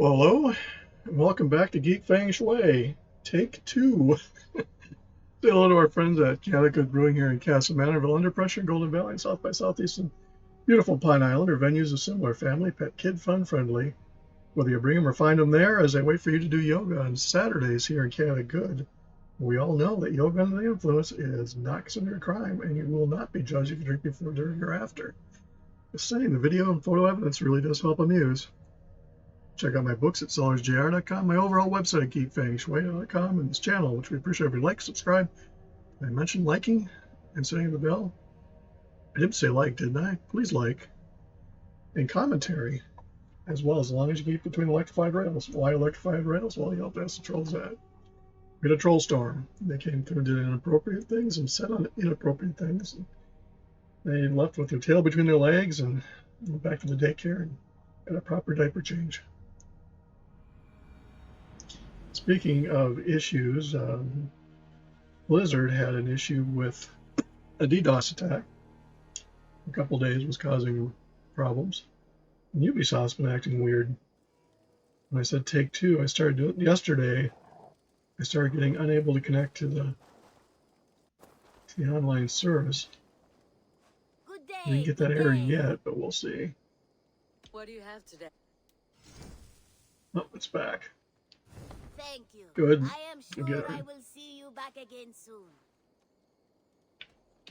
Well, hello, and welcome back to Geek Feng Shui. Take two. Say hello to our friends at Connecticut Brewing here in Castle Manorville, Under Pressure, Golden Valley, South by Southeast, and beautiful Pine Island are venues of similar family, pet, kid, fun friendly. Whether you bring them or find them there as they wait for you to do yoga on Saturdays here in Canada Good. We all know that yoga under the influence is not considered a crime, and you will not be judged if you drink before, during, or after. Just saying, the video and photo evidence really does help amuse. Check out my books at sellersjr.com, my overall website at geekfengshui.com, and this channel, which we appreciate if you like, subscribe. I mentioned liking and setting the bell. I didn't say like, didn't I? Please like. And commentary, as long as you keep between electrified rails. Why electrified rails? Well, you help ask the trolls that. We had a troll storm. They came through and did inappropriate things and said inappropriate things. They left with their tail between their legs and went back to the daycare and got a proper diaper change. Speaking of issues, Blizzard had an issue with a DDoS attack. A couple days was causing problems. And Ubisoft's been acting weird. When I said take two, I started doing it yesterday. I started getting unable to connect to the online service. Good day. I didn't get that error yet, but we'll see. What do you have today? Oh, it's back. Thank you. Good. I am sure I will see you back again soon.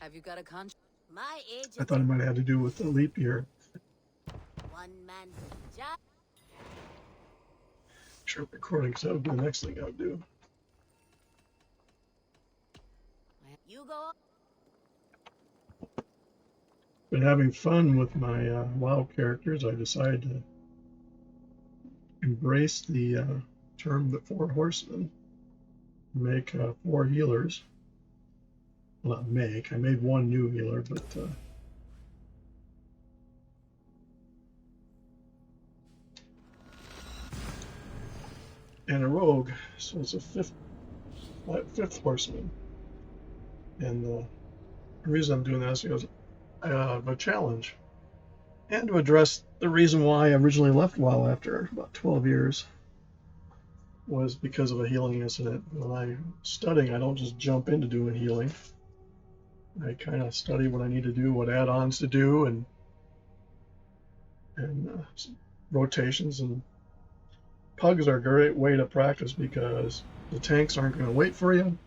Have you got a contract? My agent. I thought it might have to do with the leap year. One man job. Sure, recording, because that would be the next thing I would do. You go. Been having fun with my WoW characters. I decided to embrace the term the four horsemen. Make four healers. Well, not make. I made one new healer, but and a rogue. So it's a fifth horseman. And the reason I'm doing that is because I have a challenge, and to address the reason why I originally left WoW after about 12 years was because of a healing incident. When I'm studying, I don't just jump into doing healing. I kind of study what I need to do, what add-ons to do, and rotations. And pugs are a great way to practice because the tanks aren't going to wait for you,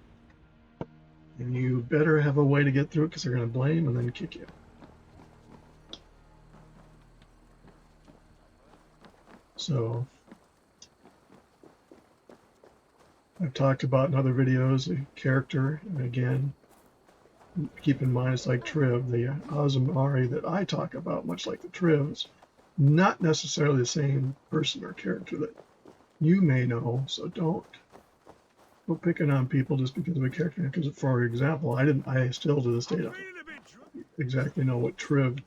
and you better have a way to get through it because they're going to blame and then kick you. So I've talked about in other videos the character, and again, keep in mind it's like Triv. The Azumari that I talk about, much like the Triv, is not necessarily the same person or character that you may know, so don't go picking on people just because of a character. Because, for example, I still to this day don't exactly know what Triv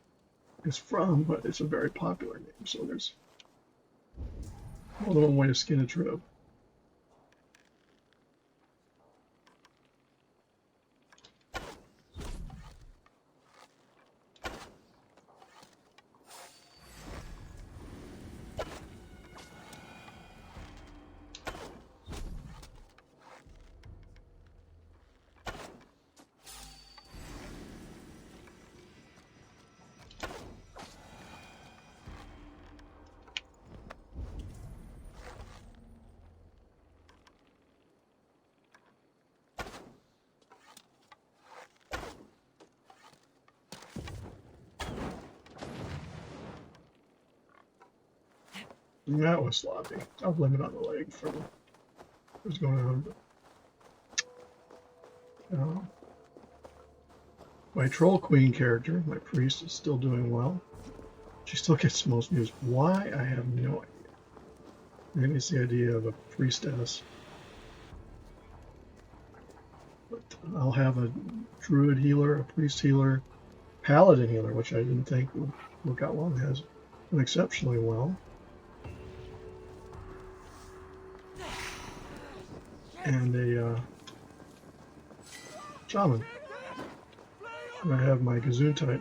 is from, but it's a very popular name, so there's more than one way to skin a Triv. That was sloppy. I'll blame it on the leg for what was going on. But, my Troll Queen character, my priest, is still doing well. She still gets most views. Why? I have no idea. Maybe it's the idea of a priestess. But I'll have a druid healer, a priest healer, paladin healer, which I didn't think would work out well. It has done exceptionally well. And a shaman. And I have my Gazoon type.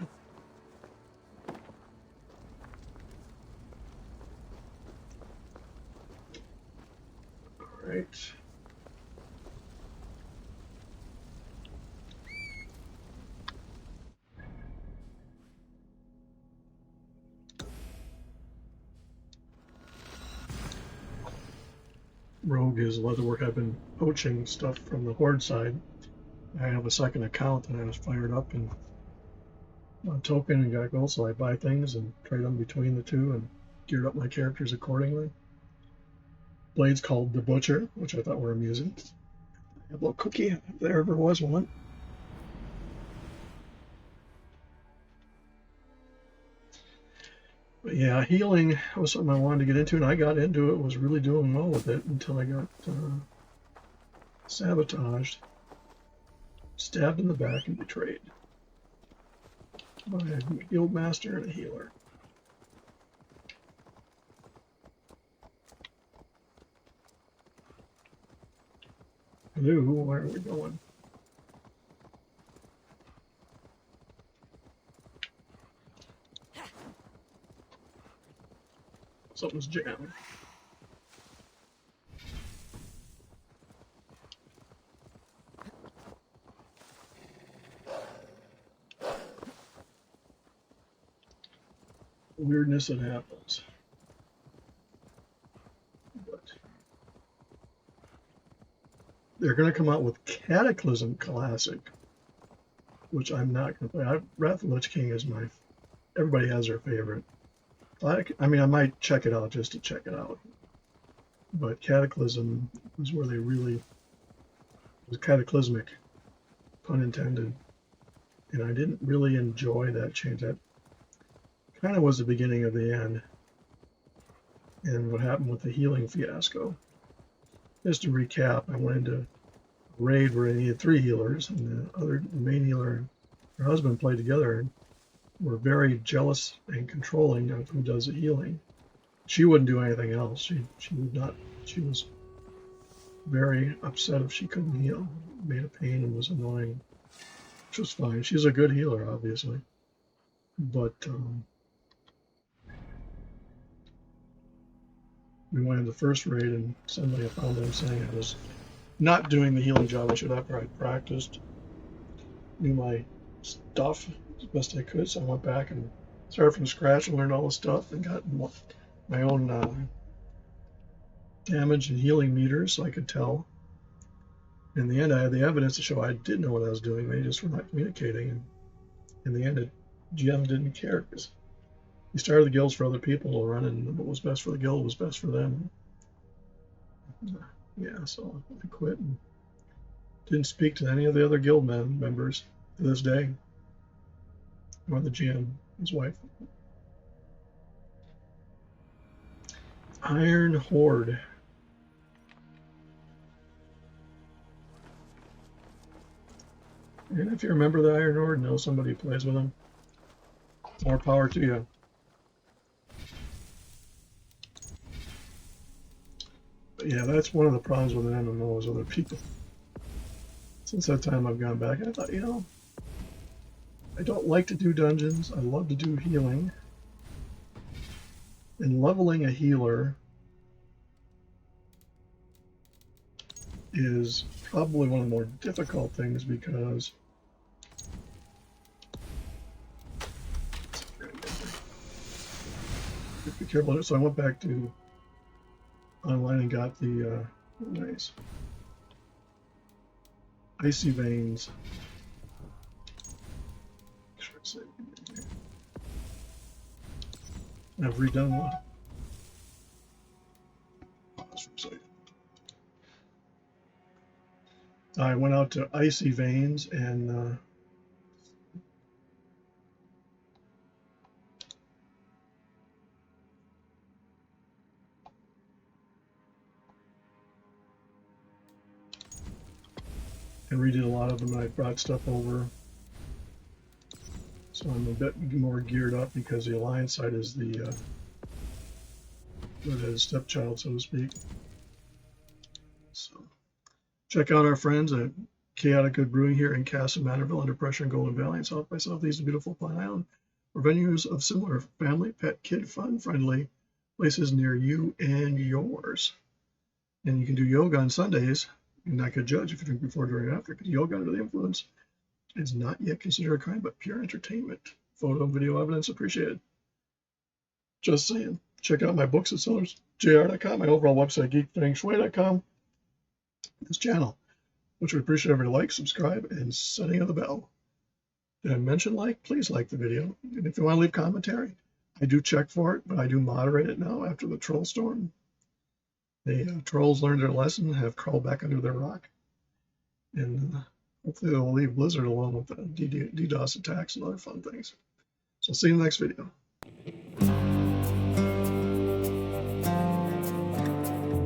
Rogue is leatherwork. I've been poaching stuff from the Horde side. I have a second account that I was fired up and on token and got gold, so I buy things and trade them between the two and geared up my characters accordingly. Blades called the Butcher, which I thought were amusing. A little cookie, if there ever was one. But yeah, healing was something I wanted to get into, and I got into it, was really doing well with it until I got sabotaged, stabbed in the back, and betrayed by a guild master and a healer. Hello, where are we going? Something's jamming. Weirdness that happens. But they're going to come out with Cataclysm Classic, which I'm not going to play. Wrath of the Lich King is my... Everybody has their favorite. I mean, I might check it out just to check it out. But Cataclysm was where they really... It was cataclysmic, pun intended. And I didn't really enjoy that change. That kind of was the beginning of the end. And what happened with the healing fiasco. Just to recap, I went into a raid where I needed 3 healers, and the main healer and her husband played together and were very jealous and controlling of who does the healing. She wouldn't do anything else. She would not. She was very upset if she couldn't heal. It made a pain and was annoying, which was fine. She's a good healer, obviously, but we went into the first raid and suddenly I found them saying I was not doing the healing job I should after I practiced, knew my stuff as best I could, so I went back and started from scratch and learned all the stuff and got my own damage and healing meters so I could tell. In the end, I had the evidence to show I did know what I was doing. They just were not communicating, and in the end, GM didn't care because he started the guilds for other people to run, and what was best for the guild was best for them. Yeah, so I quit and didn't speak to any of the other guild members to this day, or the GM, his wife. Iron Horde. And if you remember the Iron Horde, know somebody who plays with them, more power to you. But yeah, that's one of the problems with an MMO is other people. Since that time I've gone back, I thought, you know, I don't like to do dungeons. I love to do healing. And leveling a healer is probably one of the more difficult things because be careful. So I went back to online and got the nice icy veins. I've redone one. Pause for a second. I went out to icy veins and redid a lot of them. I brought stuff over, so I'm a bit more geared up because the Alliance side is the stepchild, so to speak. So check out our friends at Chaotic Good Brewing here in Casa Manorville, under pressure in Golden Valley, and South by Southeast, beautiful Pine Island, or venues of similar family, pet, kid, fun, friendly places near you and yours. And you can do yoga on Sundays. You're not going to judge if you drink before, during, or after, because yoga under the influence is not yet considered a crime, but pure entertainment. Photo and video evidence appreciated. Just saying. Check out my books at jr.com, my overall website, geekfengshui.com, this channel, which we appreciate everybody to like, subscribe, and setting of the bell. Did I mention like? Please like the video. And if you want to leave commentary, I do check for it, but I do moderate it now after the troll storm. The trolls learned their lesson and have crawled back under their rock. And hopefully they'll leave Blizzard alone with the DDoS attacks and other fun things. So see you in the next video.